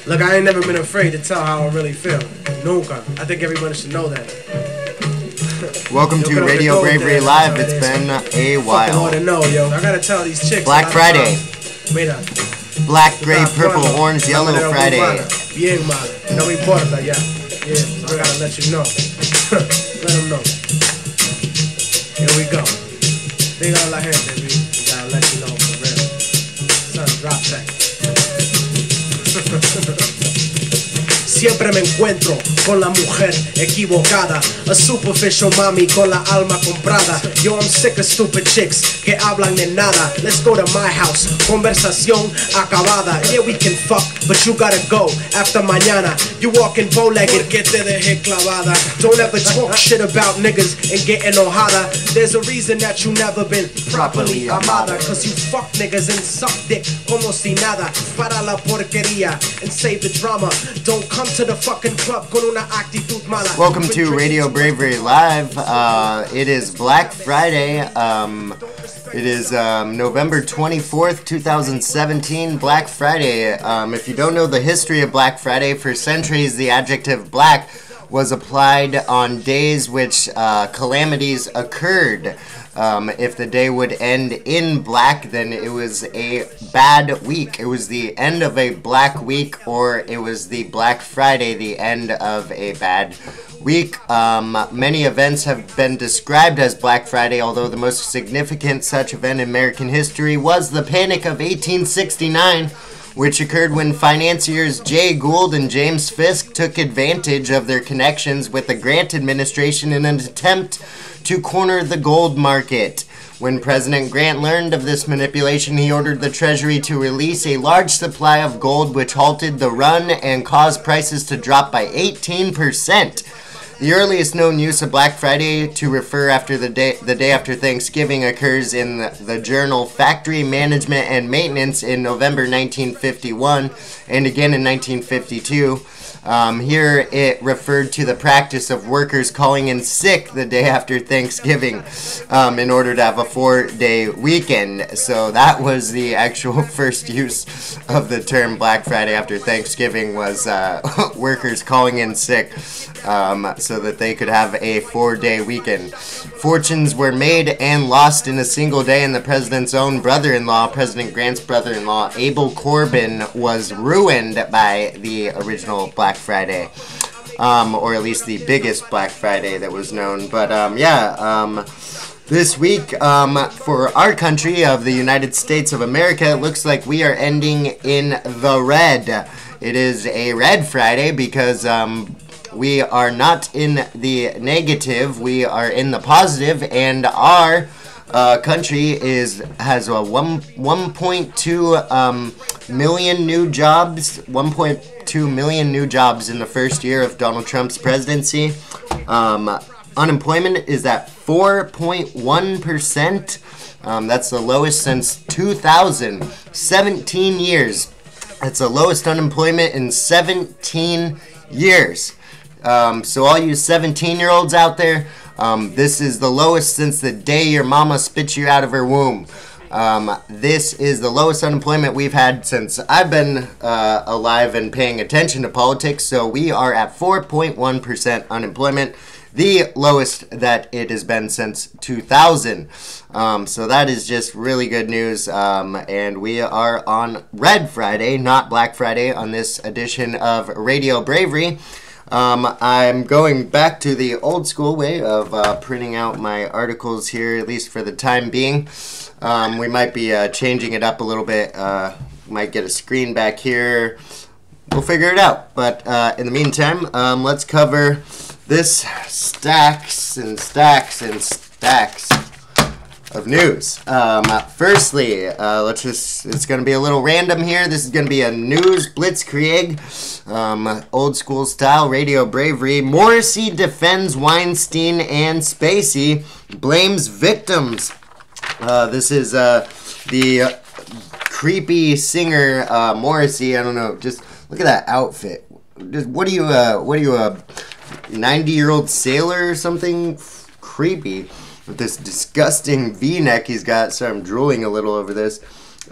Look, I ain't never been afraid to tell how I really feel. Nunca. I think everybody should know that. Welcome to Radio Bravery Live. It's been a while. More to know, yo. I gotta tell these chicks. Black Friday. Mira. Black, gray, purple, orange, yellow Friday. Bien mala. No me importa, ya. Yeah, so I gotta let you know. Let them know. Here we go. Diga a la gente, B. Gotta let you know for real. Son, drop that. Siempre me encuentro con la mujer equivocada. A superficial mami con la alma comprada. Yo, I'm sick of stupid chicks que hablan de nada. Let's go to my house. Conversación acabada. Yeah, we can fuck, but you gotta go after mañana. You walking bow-legged, que te dejé clavada. Don't ever talk shit about niggas and get enojada. There's a reason that you never been properly amada. Cause you fuck niggas and suck dick como si nada. Para la porquería and save the drama. Don't come to the fucking club con una actitud mala. Welcome to Radio Bravery Live. It is Black Friday. It is November 24th, 2017, Black Friday. If you don't know the history of Black Friday, for centuries the adjective black was applied on days which calamities occurred. If the day would end in black, then it was a bad week. It was the end of a black week, or it was the Black Friday, the end of a bad week. Many events have been described as Black Friday, although the most significant such event in American history was the Panic of 1869, which occurred when financiers Jay Gould and James Fisk took advantage of their connections with the Grant administration in an attempt to corner the gold market. When President Grant learned of this manipulation, he ordered the Treasury to release a large supply of gold, which halted the run and caused prices to drop by 18%. The earliest known use of Black Friday to refer after the day after Thanksgiving occurs in the journal Factory Management and Maintenance in November 1951 and again in 1952. Here it referred to the practice of workers calling in sick the day after Thanksgiving in order to have a 4-day weekend. So that was the actual first use of the term Black Friday after Thanksgiving, was workers calling in sick so that they could have a 4-day weekend. Fortunes were made and lost in a single day, and the president's own brother-in-law, President Grant's brother-in-law, Abel Corbin, was ruined by the original Black Friday, or at least the biggest Black Friday that was known. But this week for our country of the United States of America, it looks like we are ending in the red. It is a red Friday because we are not in the negative, we are in the positive, and our country has a 1.2 million new jobs, 1.2 million new jobs in the first year of Donald Trump's presidency. Unemployment is at 4.1%. That's the lowest since 2000. 17 years. That's the lowest unemployment in 17 years. So all you 17-year-olds out there, this is the lowest since the day your mama spit you out of her womb. This is the lowest unemployment we've had since I've been alive and paying attention to politics. So we are at 4.1% unemployment, the lowest that it has been since 2000. So that is just really good news. And we are on Red Friday, not Black Friday, on this edition of Radio Bravery. I'm going back to the old school way of printing out my articles here, at least for the time being. We might be changing it up a little bit. Might get a screen back here. We'll figure it out. But in the meantime, let's cover this stacks and stacks and stacks of news. Firstly, it's going to be a little random here. This is going to be a news blitzkrieg, old school style, Radio Bravery. Morrissey defends Weinstein and Spacey, blames victims. This is the creepy singer Morrissey. I don't know, just look at that outfit. Just what are you a 90-year-old sailor or something? Creepy. With this disgusting V-neck he's got. Sorry, I'm drooling a little over this.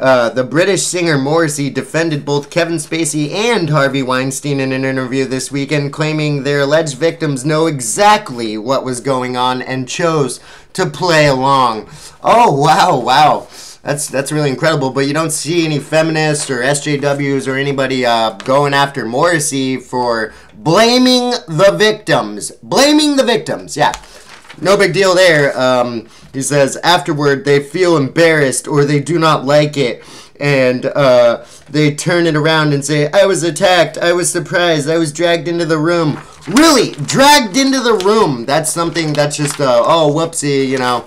The British singer Morrissey defended both Kevin Spacey and Harvey Weinstein in an interview this weekend, claiming their alleged victims know exactly what was going on and chose to play along. Oh, wow. That's really incredible, but you don't see any feminists or SJWs or anybody going after Morrissey for blaming the victims. Blaming the victims, yeah. No big deal there. He says, afterward, they feel embarrassed or they do not like it. And they turn it around and say, I was attacked, I was surprised, I was dragged into the room. Really? Dragged into the room? That's something that's just, oh, whoopsie, you know.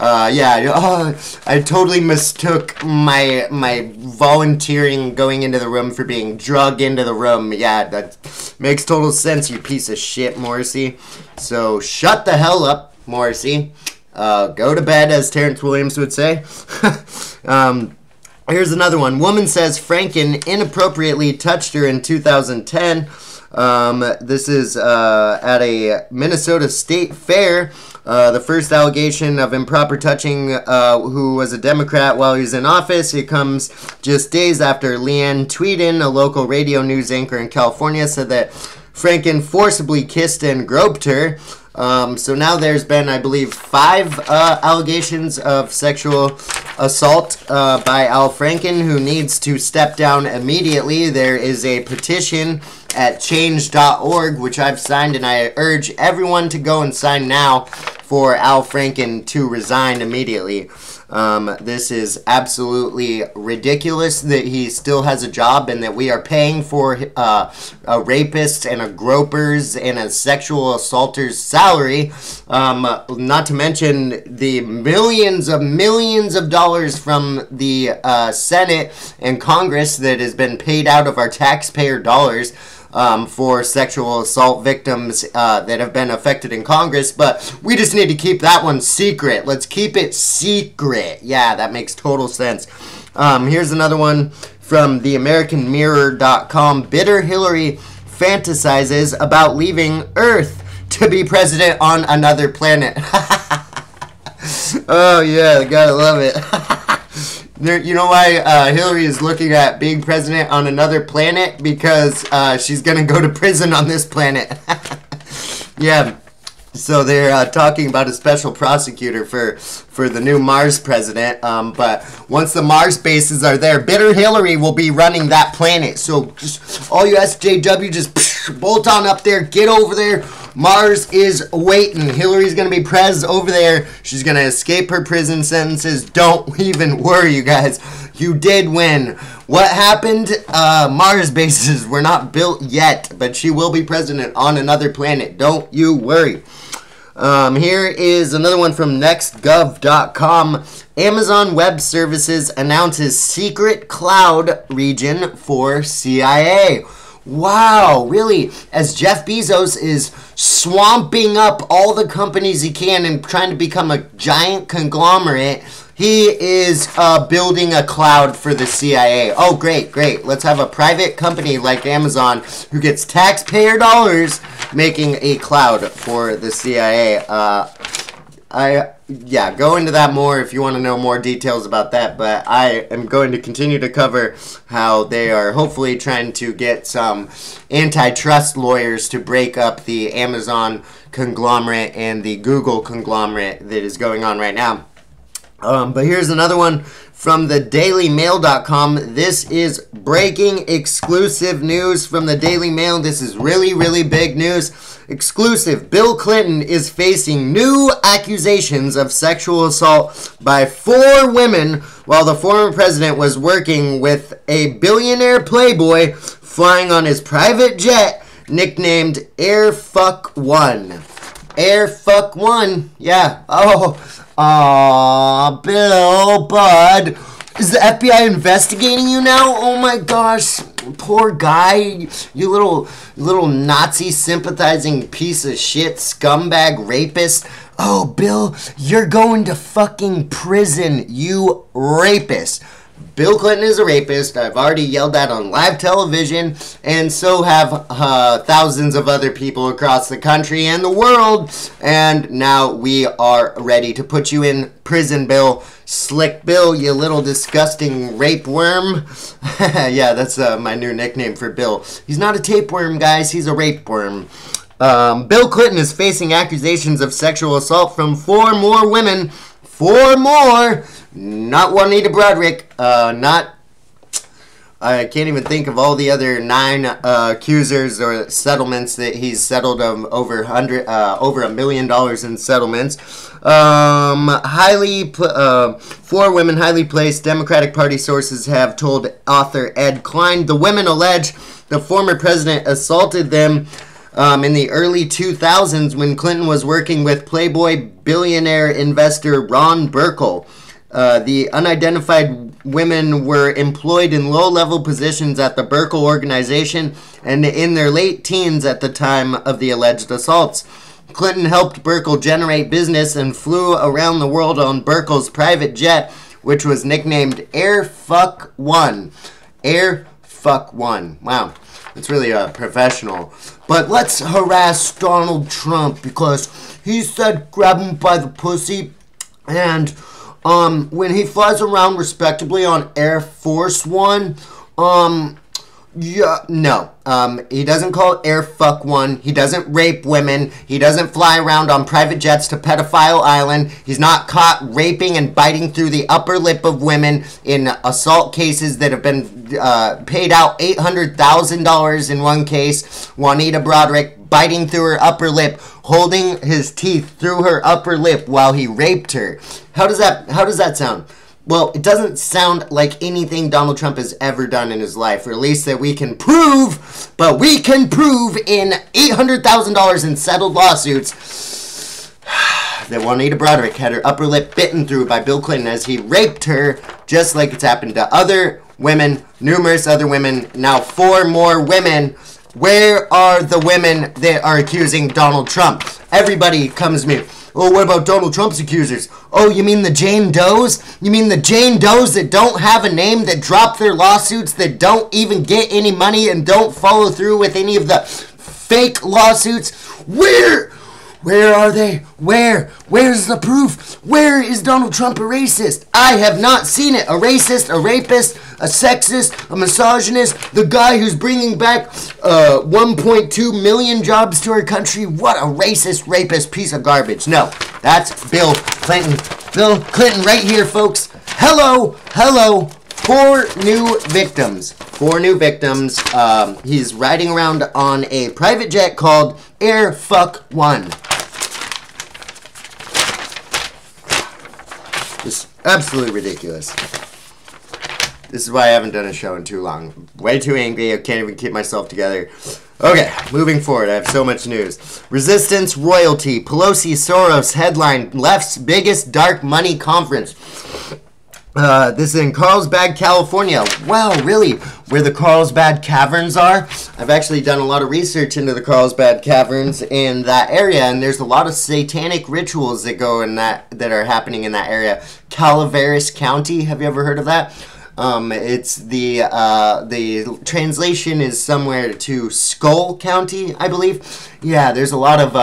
I totally mistook my volunteering going into the room for being drugged into the room. Yeah, that makes total sense, you piece of shit, Morrissey. So shut the hell up, Morrissey. Go to bed, as Terrence Williams would say. Here's another one. Woman says Franken inappropriately touched her in 2010. This is at a Minnesota State Fair. The first allegation of improper touching who was a Democrat while he was in office. It comes just days after Leanne Tweeden, a local radio news anchor in California, said that Franken forcibly kissed and groped her. So now there's been, I believe, 5 allegations of sexual assault by Al Franken, who needs to step down immediately. There is a petition at change.org, which I've signed, and I urge everyone to go and sign now for Al Franken to resign immediately. This is absolutely ridiculous that he still has a job and that we are paying for a rapist and a groper's and a sexual assaulter's salary. Not to mention the millions of dollars from the Senate and Congress that has been paid out of our taxpayer dollars for sexual assault victims that have been affected in Congress, but we just need to keep that one secret. Let's keep it secret. Yeah, that makes total sense. Here's another one from theamericanmirror.com. Bitter Hillary fantasizes about leaving Earth to be president on another planet. Oh yeah, gotta love it. You know why Hillary is looking at being president on another planet? Because she's going to go to prison on this planet. Yeah. So they're talking about a special prosecutor for the new Mars president. But once the Mars bases are there, Bitter Hillary will be running that planet. So just all you SJW, just bolt on up there, get over there. Mars is waiting. Hillary's going to be prez over there. She's going to escape her prison sentences. Don't even worry, you guys. You did win. What happened? Mars bases were not built yet, but she will be president on another planet. Don't you worry. Here is another one from nextgov.com. Amazon Web Services announces secret cloud region for CIA. Wow, really? As Jeff Bezos is swamping up all the companies he can and trying to become a giant conglomerate, he is building a cloud for the CIA. Oh, great. Let's have a private company like Amazon who gets taxpayer dollars making a cloud for the CIA. Yeah, go into that more if you want to know more details about that, but I am going to continue to cover how they are hopefully trying to get some antitrust lawyers to break up the Amazon conglomerate and the Google conglomerate that is going on right now. But here's another one from the dailymail.com. This is breaking exclusive news from the Daily Mail. This is really big news. Exclusive. Bill Clinton is facing new accusations of sexual assault by 4 women while the former president was working with a billionaire playboy flying on his private jet nicknamed Air Fuck One. Air Fuck One. Yeah. Oh, Bill, bud. Is the FBI investigating you now? Oh my gosh. Poor guy. You little Nazi sympathizing piece of shit, scumbag rapist. Oh, Bill, you're going to fucking prison, you rapist. Bill Clinton is a rapist. I've already yelled that on live television, and so have thousands of other people across the country and the world. And now we are ready to put you in prison, Bill. Slick Bill, you little disgusting rape worm. Yeah, that's my new nickname for Bill. He's not a tapeworm, guys. He's a rape worm. Bill Clinton is facing accusations of sexual assault from 4 more women. 4 more! Not Juanita Broaddrick. I can't even think of all the other 9 accusers or settlements that he's settled over $1 million in settlements. 4 women highly placed Democratic Party sources have told author Ed Klein the women allege the former president assaulted them in the early 2000s when Clinton was working with Playboy billionaire investor Ron Burkle. The unidentified women were employed in low-level positions at the Burkle organization and in their late teens at the time of the alleged assaults. Clinton helped Burkle generate business and flew around the world on Burkle's private jet, which was nicknamed Air Fuck One. Air Fuck One. Wow. It's really professional. But let's harass Donald Trump because he said grab him by the pussy. And when he flies around respectably on Air Force One, yeah, no. He doesn't call it Air Fuck One. He doesn't rape women. He doesn't fly around on private jets to Pedophile Island. He's not caught raping and biting through the upper lip of women in assault cases that have been paid out $800,000 in one case. Juanita Broaddrick biting through her upper lip, holding his teeth through her upper lip while he raped her. How does that sound? Well, it doesn't sound like anything Donald Trump has ever done in his life, or at least that we can prove, but we can prove in $800,000 in settled lawsuits that Juanita Broaddrick had her upper lip bitten through by Bill Clinton as he raped her, just like it's happened to other women, numerous other women, now 4 more women. Where are the women that are accusing Donald Trump? Everybody comes to me. Oh, what about Donald Trump's accusers? Oh, you mean the Jane Does? You mean the Jane Does that don't have a name, that drop their lawsuits, that don't even get any money and don't follow through with any of the fake lawsuits? Where are they? Where's the proof? Where is Donald Trump a racist? I have not seen it. A racist, a rapist, a sexist, a misogynist, the guy who's bringing back 1.2 million jobs to our country. What a racist, rapist piece of garbage. No, that's Bill Clinton. Bill Clinton right here, folks. Hello. 4 new victims. 4 new victims. He's riding around on a private jet called Air Fuck One. Just absolutely ridiculous. This is why I haven't done a show in too long. Way too angry. I can't even keep myself together. Okay, moving forward. I have so much news. Resistance royalty. Pelosi Soros headline. Left's biggest dark money conference. This is in Carlsbad, California. Wow, really? Where the Carlsbad Caverns are? I've actually done a lot of research into the Carlsbad Caverns in that area, and there's a lot of satanic rituals that go in that are happening in that area. Calaveras County, have you ever heard of that? It's the translation is somewhere to Skull County, I believe. Yeah, there's a lot of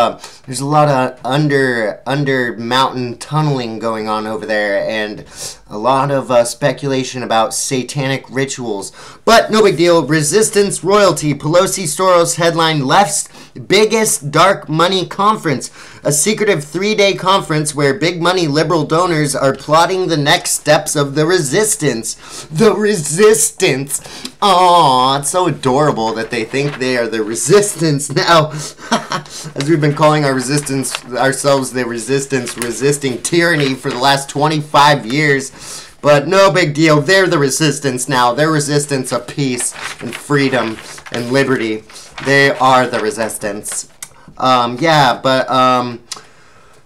under mountain tunneling going on over there, and a lot of speculation about satanic rituals. But no big deal. Resistance royalty. Pelosi Soros headline left's biggest dark money conference. A secretive 3-day conference where big money liberal donors are plotting the next steps of the resistance. The resistance. Aww, it's so adorable that they think they are the resistance now. As we've been calling ourselves the resistance, resisting tyranny for the last 25 years. But no big deal. They're the resistance now. They're resistance of peace and freedom and liberty. They are the resistance.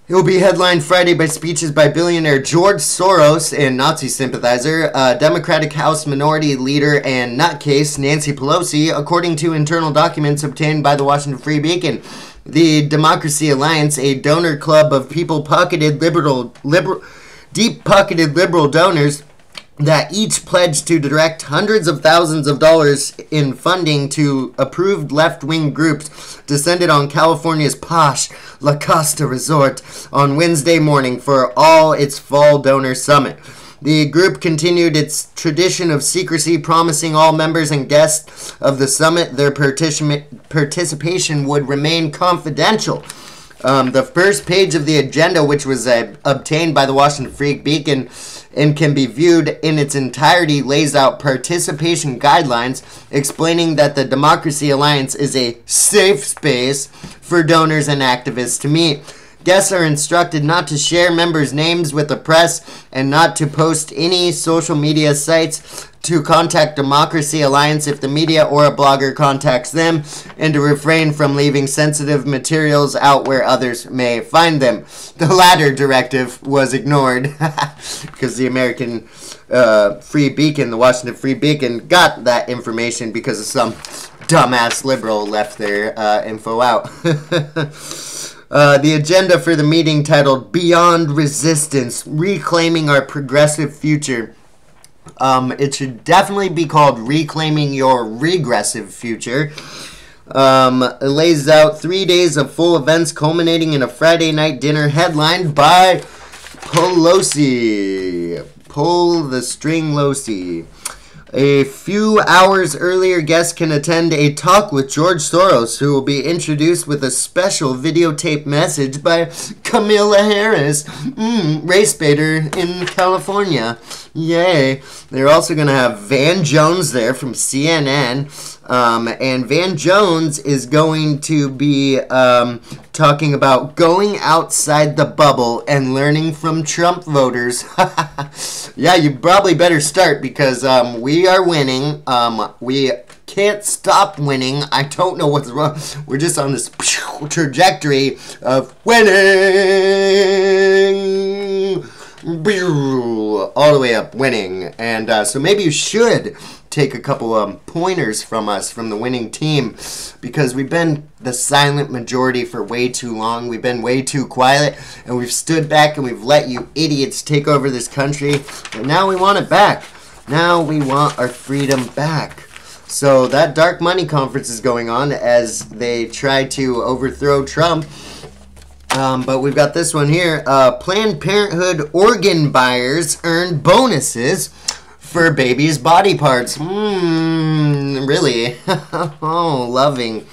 It will be headlined Friday by speeches by billionaire George Soros and Nazi sympathizer, Democratic House Minority Leader and nutcase Nancy Pelosi, according to internal documents obtained by the Washington Free Beacon. The Democracy Alliance, a donor club of deep-pocketed liberal donors, that each pledged to direct hundreds of thousands of dollars in funding to approved left-wing groups, descended on California's posh La Costa Resort on Wednesday morning for all its fall donor summit. The group continued its tradition of secrecy, promising all members and guests of the summit their participation would remain confidential. The first page of the agenda, which was obtained by the Washington Free Beacon and can be viewed in its entirety, lays out participation guidelines explaining that the Democracy Alliance is a safe space for donors and activists to meet. Guests are instructed not to share members' names with the press and not to post any social media sites, to contact Democracy Alliance if the media or a blogger contacts them, and to refrain from leaving sensitive materials out where others may find them. The latter directive was ignored because the American Free Beacon, the Washington Free Beacon, got that information because of some dumbass liberal left their info out. The agenda for the meeting, titled Beyond Resistance, Reclaiming Our Progressive Future. It should definitely be called Reclaiming Your Regressive Future. It lays out 3 days of full events culminating in a Friday night dinner headlined by Pelosi. Pull the string Losi. A few hours earlier, guests can attend a talk with George Soros, who will be introduced with a special videotape message by Kamala Harris, race baiter in California. Yay. They're also going to have Van Jones there from CNN. And Van Jones is going to be talking about going outside the bubble and learning from Trump voters. Yeah, you probably better start because we are winning. We can't stop winning. I don't know what's wrong. We're just on this trajectory of winning. All the way up, winning. And so maybe you should take a couple pointers from us, from the winning team, because we've been the silent majority for way too long. We've been way too quiet, and we've stood back and we've let you idiots take over this country. But now we want it back. Now we want our freedom back. So that dark money conference is going on as they try to overthrow Trump. But we've got this one here. Planned Parenthood organ buyers earn bonuses for babies' body parts. Really? Oh, loving.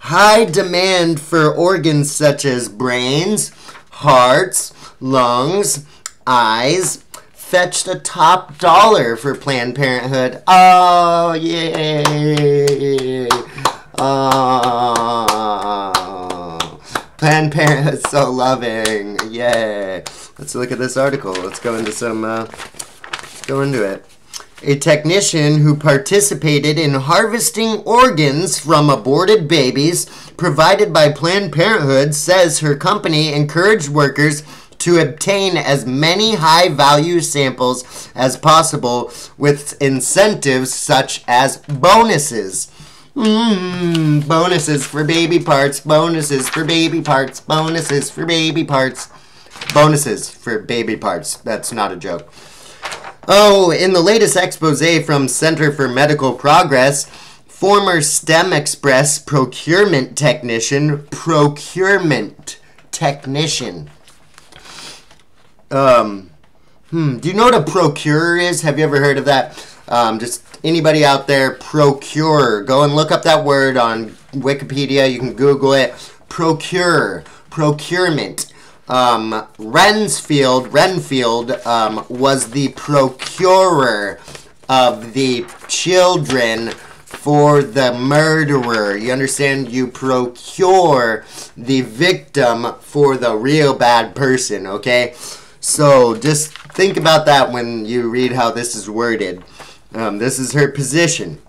High demand for organs such as brains, hearts, lungs, eyes fetched a top dollar for Planned Parenthood. Oh, yay! Oh, Planned Parenthood, so loving. Yay! Let's look at this article. Let's go into some. Let's go into it. A technician who participated in harvesting organs from aborted babies provided by Planned Parenthood says her company encouraged workers to obtain as many high-value samples as possible with incentives such as bonuses. Bonuses for baby parts, bonuses for baby parts, bonuses for baby parts. Bonuses for baby parts. That's not a joke. Oh, in the latest expose from Center for Medical Progress, former STEM Express procurement technician. Do you know what a procurer is? Have you ever heard of that? Just anybody out there, procurer. Go and look up that word on Wikipedia. You can Google it. Procurement. Renfield was the procurer of the children for the murderer. You understand? You procure the victim for the real bad person, okay? So just think about that when you read how this is worded. This is her position.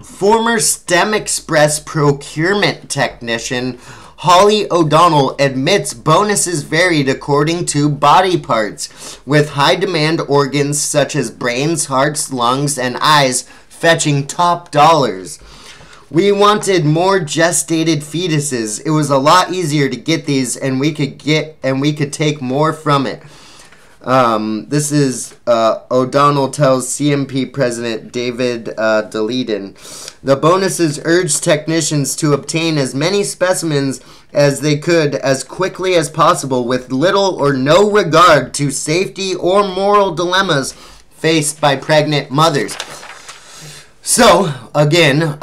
Former STEM Express procurement technician Holly O'Donnell admits bonuses varied according to body parts, with high-demand organs such as brains, hearts, lungs, and eyes fetching top dollars. We wanted more gestated fetuses. It was a lot easier to get these, and we could take more from it. This is O'Donnell tells CMP President David Daleiden. The bonuses urged technicians to obtain as many specimens as they could as quickly as possible with little or no regard to safety or moral dilemmas faced by pregnant mothers. So, again,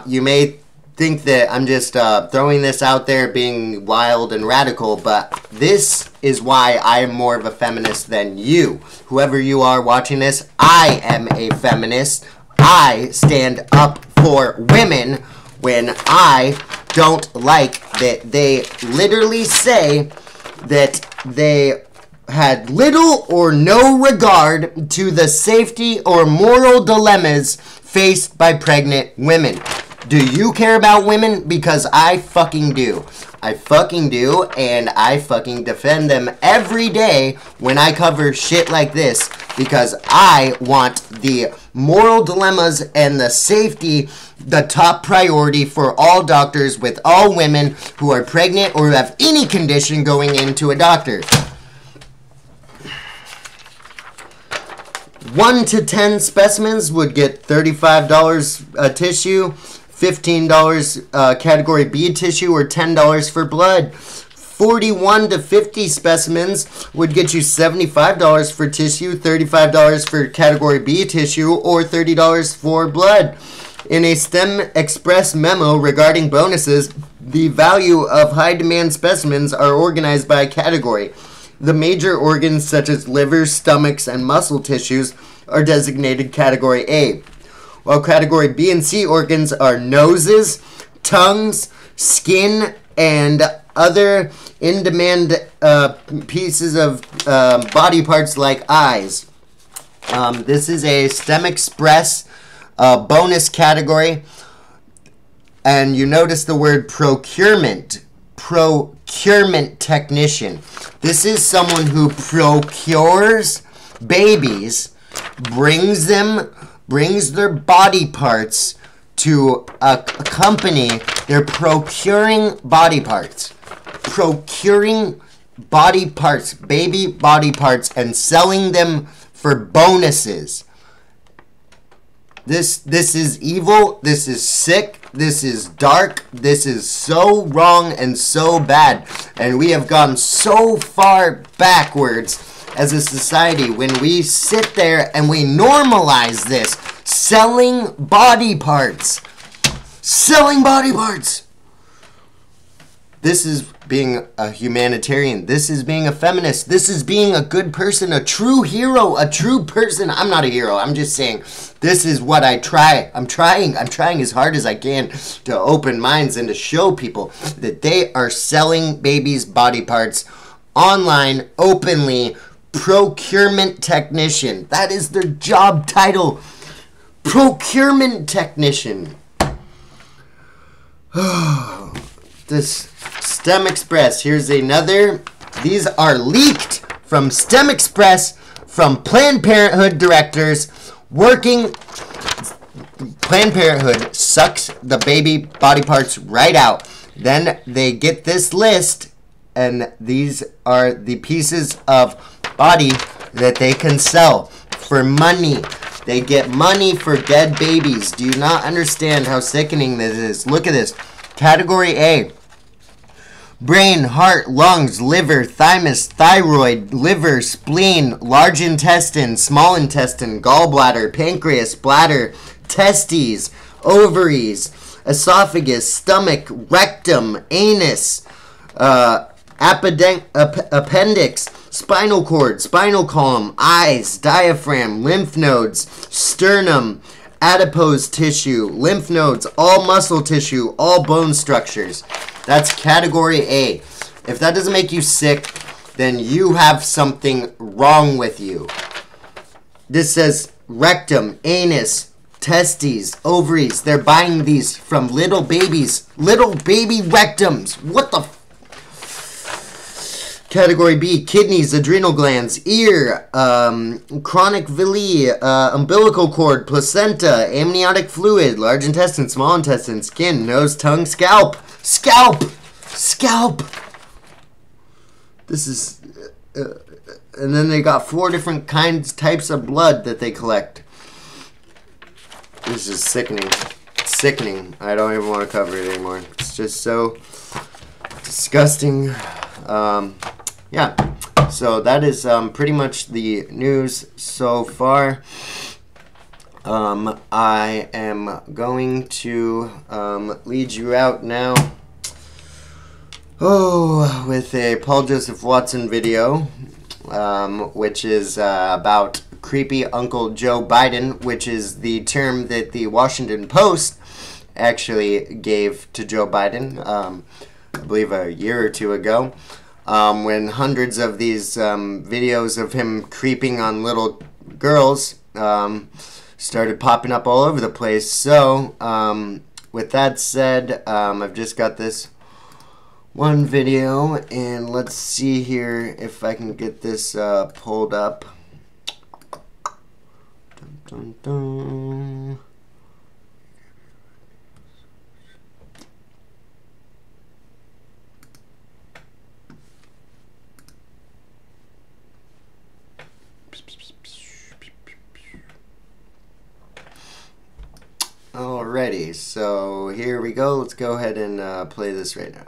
you may think that I'm just throwing this out there being wild and radical, but this is why I am more of a feminist than you. Whoever you are watching this, I am a feminist. I stand up for women when I don't like that they literally say that they had little or no regard to the safety or moral dilemmas faced by pregnant women. Do you care about women? Because I fucking do. I fucking do, and I fucking defend them every day when I cover shit like this, because I want the moral dilemmas and the safety the top priority for all doctors with all women who are pregnant or have any condition going into a doctor. 1 to 10 specimens would get $35 a tissue, $15 category B tissue, or $10 for blood. 41 to 50 specimens would get you $75 for tissue, $35 for category B tissue, or $30 for blood. In a STEM Express memo regarding bonuses, the value of high-demand specimens are organized by category. The major organs such as liver, stomachs, and muscle tissues are designated Category A, while Category B and C organs are noses, tongues, skin, and other in-demand pieces of body parts like eyes. This is a STEM Express bonus category, and you notice the word procurement technician. This is someone who procures babies, brings their body parts to a company. They're procuring body parts. Procuring body parts, baby body parts, and selling them for bonuses. This is evil. This is sick. This is dark. This is so wrong and so bad. And we have gone so far backwards as a society when we sit there and we normalize this. Selling body parts. Selling body parts. This is being a humanitarian. This is being a feminist. This is being a good person, a true hero, a true person. I'm not a hero. I'm just saying this is what I try. I'm trying as hard as I can to open minds and to show people that they are selling babies' body parts online openly. Procurement technician. That is their job title. Procurement technician. This STEM Express. Here's another. These are leaked from STEM Express from Planned Parenthood directors working. Planned Parenthood sucks the baby body parts right out. Then they get this list, and these are the pieces of body that they can sell for money. They get money for dead babies. Do you not understand how sickening this is? Look at this. Category A. Brain, heart, lungs, liver, thymus, thyroid, liver, spleen, large intestine, small intestine, gallbladder, pancreas, bladder, testes, ovaries, esophagus, stomach, rectum, anus, appendix, spinal cord, spinal column, eyes, diaphragm, lymph nodes, sternum, adipose tissue, lymph nodes, all muscle tissue, all bone structures. That's category A. If that doesn't make you sick, then you have something wrong with you. This says rectum, anus, testes, ovaries. They're buying these from little babies. Little baby rectums. What the Category B, kidneys, adrenal glands, ear, chronic villi, umbilical cord, placenta, amniotic fluid, large intestine, small intestine, skin, nose, tongue, scalp. Scalp! Scalp! This is and then they got 4 different types of blood that they collect. This is sickening. It's sickening. I don't even want to cover it anymore. It's just so disgusting. Yeah. So that is pretty much the news so far. I am going to lead you out now. Oh, with a Paul Joseph Watson video, which is about creepy Uncle Joe Biden, which is the term that the Washington Post actually gave to Joe Biden, I believe a year or two ago, when hundreds of these videos of him creeping on little girls started popping up all over the place. So, with that said, I've just got this one video, and let's see here if I can get this pulled up. Dun, dun, dun. Alrighty, so here we go. Let's go ahead and play this right now.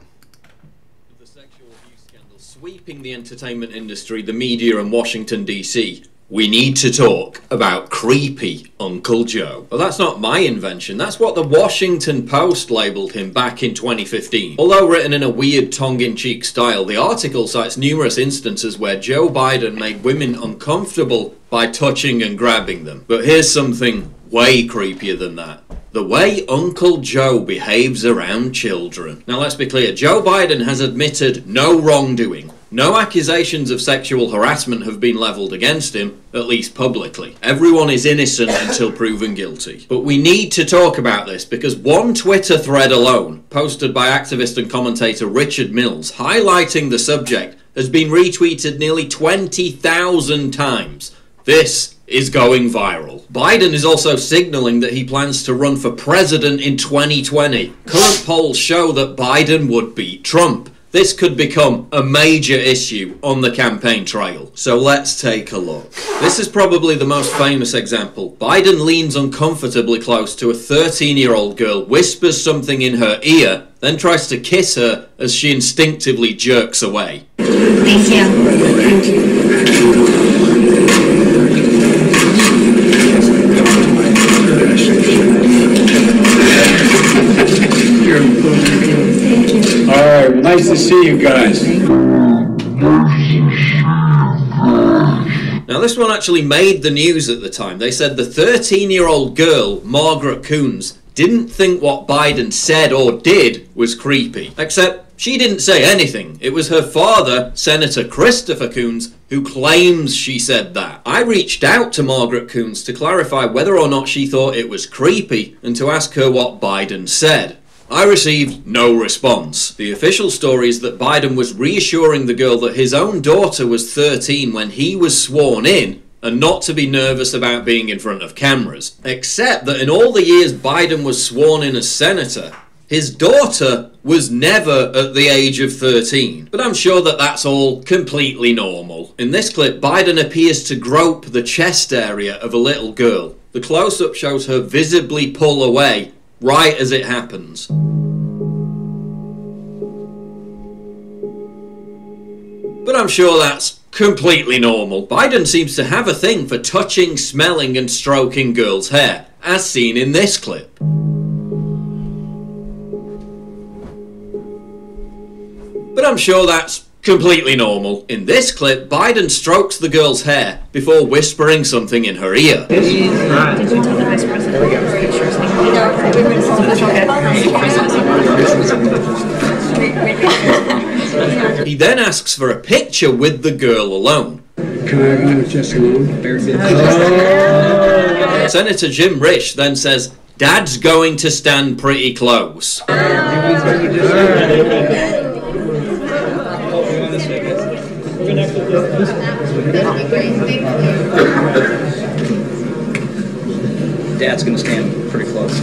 The sexual abuse scandal sweeping the entertainment industry, the media, and Washington, D.C. We need to talk about creepy Uncle Joe. Well, that's not my invention. That's what the Washington Post labelled him back in 2015. Although written in a weird tongue-in-cheek style, the article cites numerous instances where Joe Biden made women uncomfortable by touching and grabbing them. But here's something way creepier than that. The way Uncle Joe behaves around children. Now let's be clear, Joe Biden has admitted no wrongdoing. No accusations of sexual harassment have been levelled against him, at least publicly. Everyone is innocent until proven guilty. But we need to talk about this because one Twitter thread alone, posted by activist and commentator Richard Mills, highlighting the subject, has been retweeted nearly 20,000 times. This is going viral. Biden is also signalling that he plans to run for president in 2020. Current polls show that Biden would beat Trump. This could become a major issue on the campaign trail. So let's take a look. This is probably the most famous example. Biden leans uncomfortably close to a 13-year-old girl, whispers something in her ear, then tries to kiss her as she instinctively jerks away. Thank you. All right, nice to see you guys. Now this one actually made the news at the time. They said the 13-year-old girl, Margaret Coons, didn't think what Biden said or did was creepy. Except she didn't say anything. It was her father, Senator Christopher Coons, who claims she said that. I reached out to Margaret Coons to clarify whether or not she thought it was creepy and to ask her what Biden said. I received no response. The official story is that Biden was reassuring the girl that his own daughter was 13 when he was sworn in, and not to be nervous about being in front of cameras. Except that in all the years Biden was sworn in as senator, his daughter was never at the age of 13. But I'm sure that that's all completely normal. In this clip, Biden appears to grope the chest area of a little girl. The close-up shows her visibly pull away right as it happens. But I'm sure that's completely normal. Biden seems to have a thing for touching, smelling and stroking girls' hair, as seen in this clip. But I'm sure that's completely normal. In this clip, Biden strokes the girl's hair before whispering something in her ear. Did you tell the vice president? He then asks for a picture with the girl alone. Can I go just alone? Senator Jim Risch then says, "Dad's going to stand pretty close." Dad's gonna stand pretty close.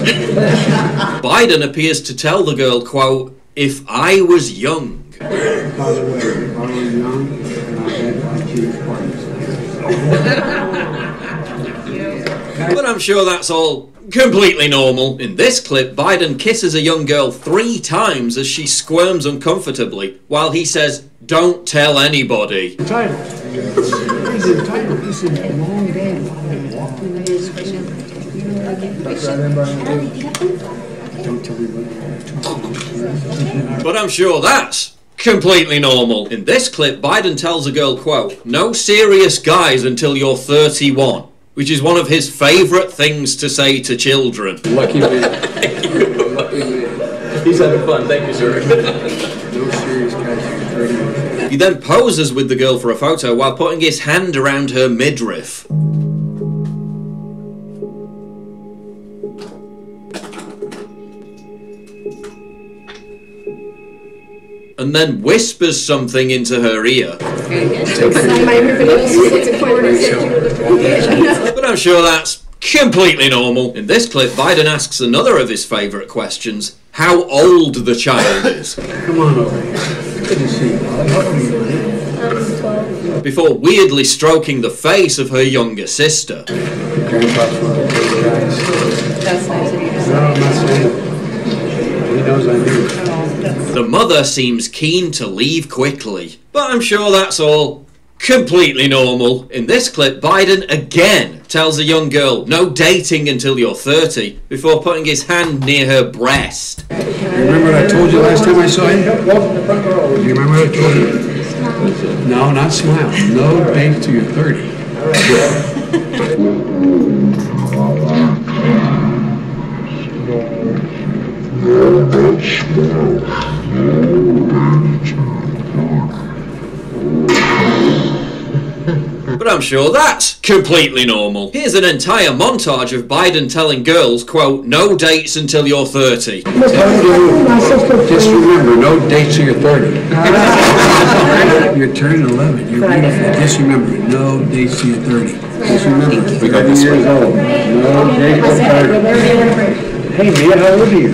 Biden appears to tell the girl, quote, "If I was young." By the way, if I was young and I had my teeth points, But I'm sure that's all completely normal. In this clip, Biden kisses a young girl 3 times as she squirms uncomfortably, while he says, "Don't tell anybody." Title. He's entitled. This is a long day. Don't tell anybody. But I'm sure that's completely normal. In this clip, Biden tells a girl, quote, "No serious guys until you're 31," which is one of his favourite things to say to children. Lucky man. Lucky man. He's having fun. Thank you, sir. No serious guys. He then poses with the girl for a photo while putting his hand around her midriff. And then whispers something into her ear. But I'm sure that's completely normal. In this clip, Biden asks another of his favourite questions, how old the child is. Come on over here. Good to see you. How old are you? Before weirdly stroking the face of her younger sister. Grandpa's one of the big guys. That's nice of you. No, I'm not saying. He knows I do. The mother seems keen to leave quickly, but I'm sure that's all completely normal. In this clip, Biden again tells a young girl, no dating until you're 30, before putting his hand near her breast. You remember what I told you last time I saw you? Do you remember what I told you? No, not smile. No date till you're 30. But I'm sure that's completely normal. Here's an entire montage of Biden telling girls, quote, no dates until you're 30. Just remember, no dates till you're 30. You're turning 11. You're beautiful. Just remember, no dates till you're 30. Just remember, 30 years old. No dates till 30. Hey, Mia, how old are you?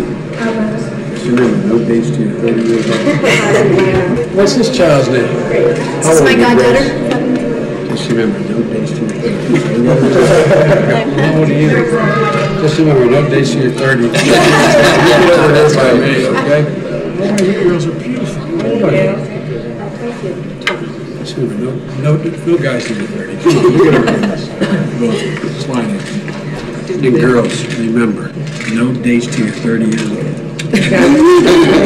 Just remember, no dates till you're 30 years old. What's this child's name? This is my goddaughter. Just remember, no dates till you're 30. How old are you? Just remember, no dates till you're 30. Okay? Oh, you girls are beautiful. Just remember, no guys till you're 30. Come on, look at her. Slide it. And girls, remember, no dates till you're 30 years old.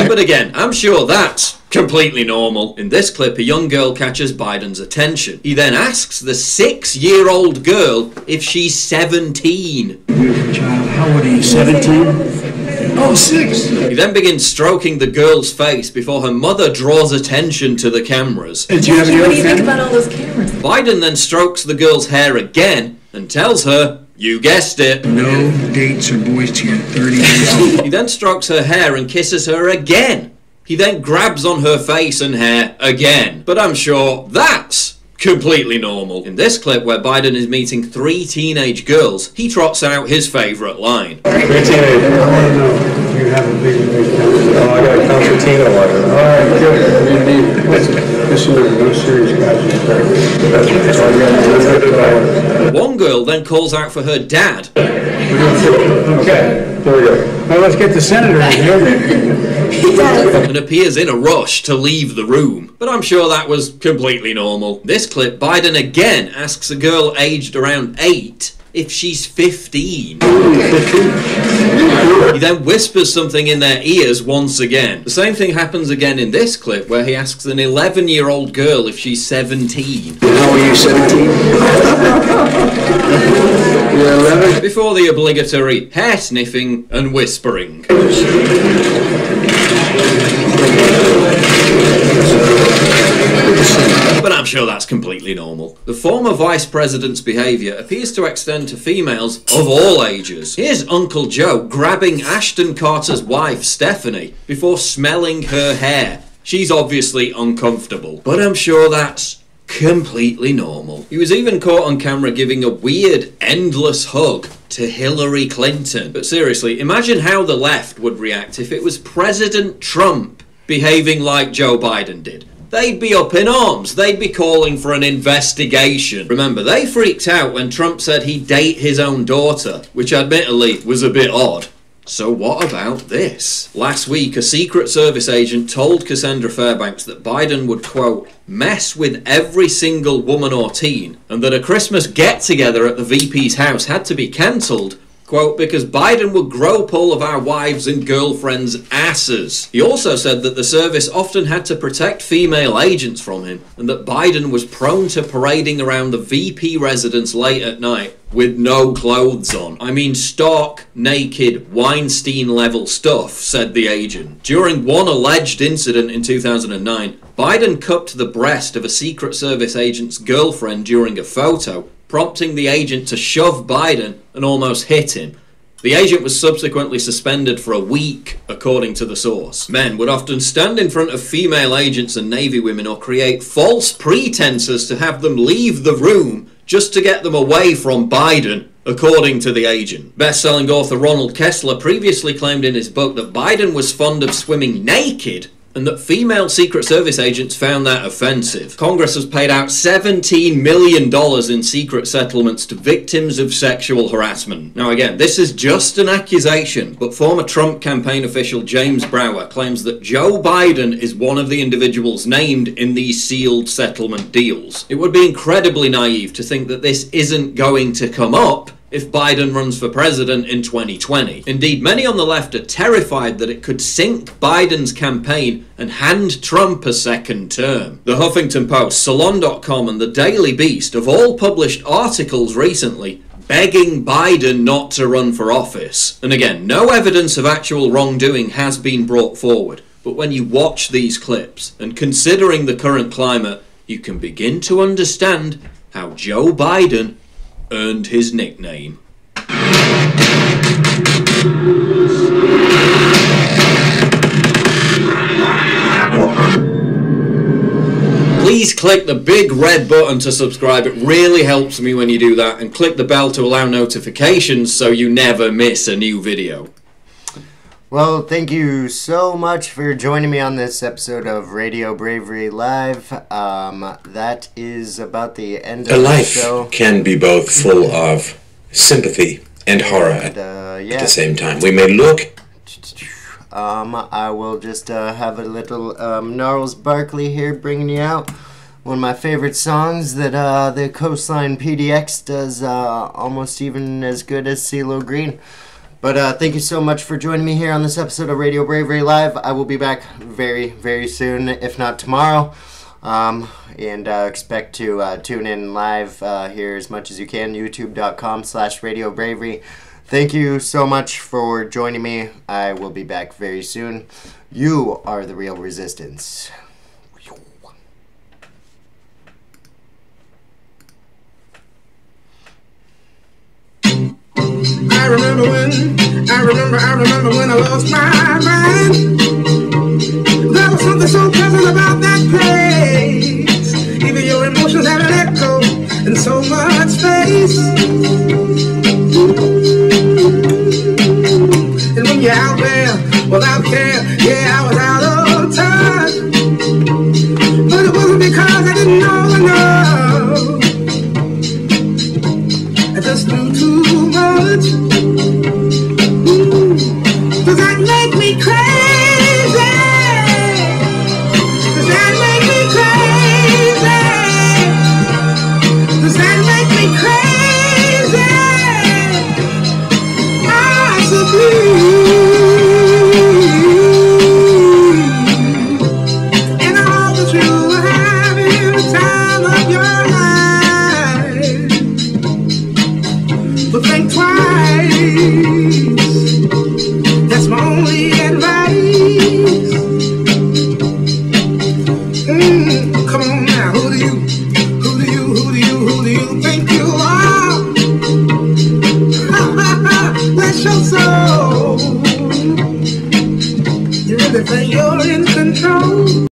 But again, I'm sure that's completely normal. In this clip, a young girl catches Biden's attention. He then asks the 6-year-old girl if she's 17. Beautiful child, how old are you, 17? Oh, 6! He then begins stroking the girl's face before her mother draws attention to the cameras. Did you have any What other do you think family? about all those cameras? Biden then strokes the girl's hair again and tells her, you guessed it. No dates or boys till you're 30 years old. He then strokes her hair and kisses her again. He then grabs on her face and hair again. But I'm sure that's completely normal. In this clip where Biden is meeting 3 teenage girls, he trots out his favourite line. 3 teenagers. I want to know if you have a big count. Oh, I got a concertina one. All right, good. We need just remember, no serious guys. That's all you got to do. One girl then calls out for her dad. Okay, there we go. Now let's get the senator in here. And appears in a rush to leave the room. But I'm sure that was completely normal. This clip, Biden again asks a girl aged around 8 if she's 15. He then whispers something in their ears once again. The same thing happens again in this clip where he asks an 11-year-old girl if she's 17. How are you, 17? You're 11? Before the obligatory hair sniffing and whispering. But I'm sure that's completely normal. The former vice president's behaviour appears to extend to females of all ages. Here's Uncle Joe grabbing Ashton Carter's wife, Stephanie, before smelling her hair. She's obviously uncomfortable, but I'm sure that's completely normal. He was even caught on camera giving a weird, endless hug to Hillary Clinton. But seriously, imagine how the left would react if it was President Trump behaving like Joe Biden did. they'd be up in arms. They'd be calling for an investigation. Remember, they freaked out when Trump said he'd date his own daughter, which admittedly was a bit odd. So what about this? Last week, a Secret Service agent told Cassandra Fairbanks that Biden would, quote, mess with every single woman or teen, and that a Christmas get-together at the VP's house had to be cancelled, quote, because Biden would grope all of our wives and girlfriends' asses. He also said that the service often had to protect female agents from him, and that Biden was prone to parading around the VP residence late at night with no clothes on. I mean, stark, naked, Weinstein-level stuff, said the agent. During one alleged incident in 2009, Biden cupped the breast of a Secret Service agent's girlfriend during a photo, prompting the agent to shove Biden and almost hit him. The agent was subsequently suspended for a week, according to the source. Men would often stand in front of female agents and Navy women or create false pretenses to have them leave the room just to get them away from Biden, according to the agent. Best-selling author Ronald Kessler previously claimed in his book that Biden was fond of swimming naked and that female Secret Service agents found that offensive. Congress has paid out $17 million in secret settlements to victims of sexual harassment. Now again, this is just an accusation, but former Trump campaign official James Brower claims that Joe Biden is one of the individuals named in these sealed settlement deals. It would be incredibly naive to think that this isn't going to come up if Biden runs for president in 2020. Indeed, many on the left are terrified that it could sink Biden's campaign and hand Trump a second term. The Huffington Post, Salon.com and the Daily Beast have all published articles recently begging Biden not to run for office. And again, no evidence of actual wrongdoing has been brought forward. But when you watch these clips, and considering the current climate, you can begin to understand how Joe Biden earned his nickname. Please click the big red button to subscribe. It really helps me when you do that, and click the bell to allow notifications so you never miss a new video. Well, thank you so much for joining me on this episode of Radio Bravery Live. That is about the end of the show. A life can be both full of sympathy and horror at the same time. We may look... I will just have a little Gnarls Barkley here bringing you out. One of my favorite songs that the Coastline PDX does almost even as good as CeeLo Green. But thank you so much for joining me here on this episode of Radio Bravery Live. I will be back very, very soon, if not tomorrow. And expect to tune in live here as much as you can, youtube.com/RadioBravery. Thank you so much for joining me. I will be back very soon. You are the real resistance. I remember when I lost my mind. There was something so pleasant about that place. Even your emotions have an echo in so much space. And when you're out there without care, yeah, I was out of touch. But it wasn't because I didn't know enough. I just knew too much. Does that make me crazy? Does that make me crazy? Does that make me crazy? Possibly. And I hope that you will have the time of your life. But think twice. That's my only advice. Come on now, who do you think you are? Bless your soul. You really think you're in control?